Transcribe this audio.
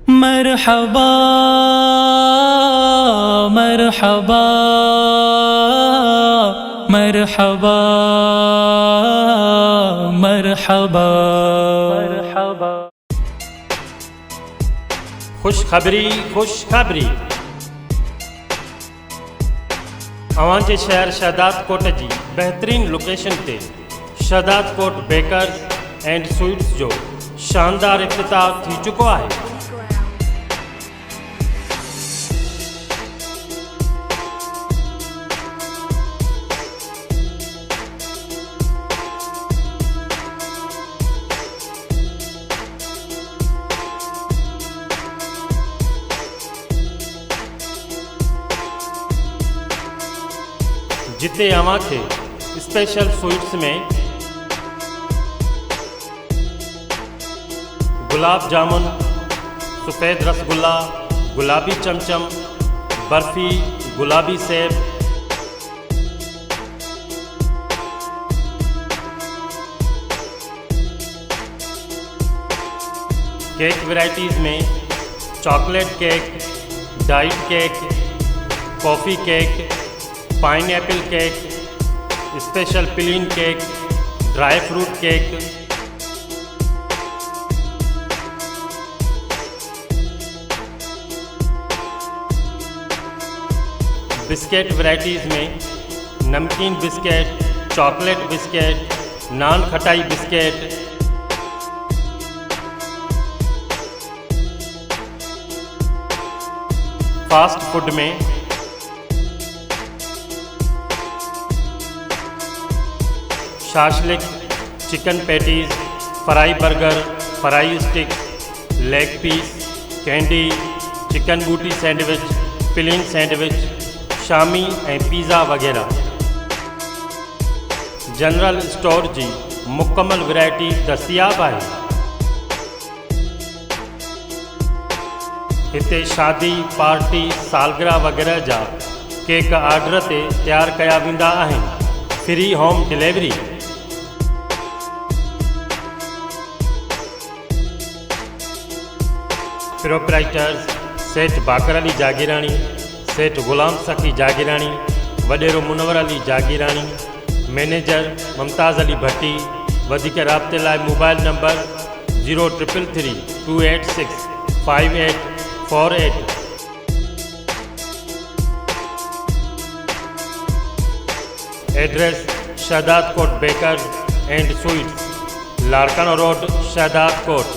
मरहबा मरहबा मरहबा मरहबा मरहबा। खुशखबरी खुशखबरी। अवांजे शहर शहदादकोट जी बेहतरीन लोकेशन ते शहदादकोट बेकर्स एंड स्वीट्स जो शानदार इफ्तिताह थी चुको है। जिते अवां खे स्पेशल स्वीट्स में गुलाब जामुन, सफ़ेद रसगुल्ला, गुलाबी चमचम, बर्फ़ी, गुलाबी सेब, केक वैरायटीज़ में chocolate cake, diet cake, coffee cake, pineapple cake, special plain cake, dry fruit cake, biscuit varieties में namkeen biscuit, chocolate biscuit, nan khatai biscuit, fast food में shashlik, chicken patties, fry burger, fry stick, leg piece, candy, chicken boti sandwich, plain sandwich, shami ऐं pizza वग़ैरह। General store जी मुकम्मल variety दस्तियाब है। हिते शादी, party, सालगिरह वग़ैरह जा केक आर्डर ते तैयार कया वेंदा आहिनि। Free home delivery. प्रोपराइटर्स सेठ बाकर अली जागीरानी, सेठ गुलाम सखी जागीरानी, वडेरो मुनवर अली जागीरानी, मैनेजर मुमताज़ अली भट्टी। वधिक राब्ते लाइ mobile number 0333 286 5848। Address Shahdadkot bakers and sweets, Larkana road, Shahdadkot.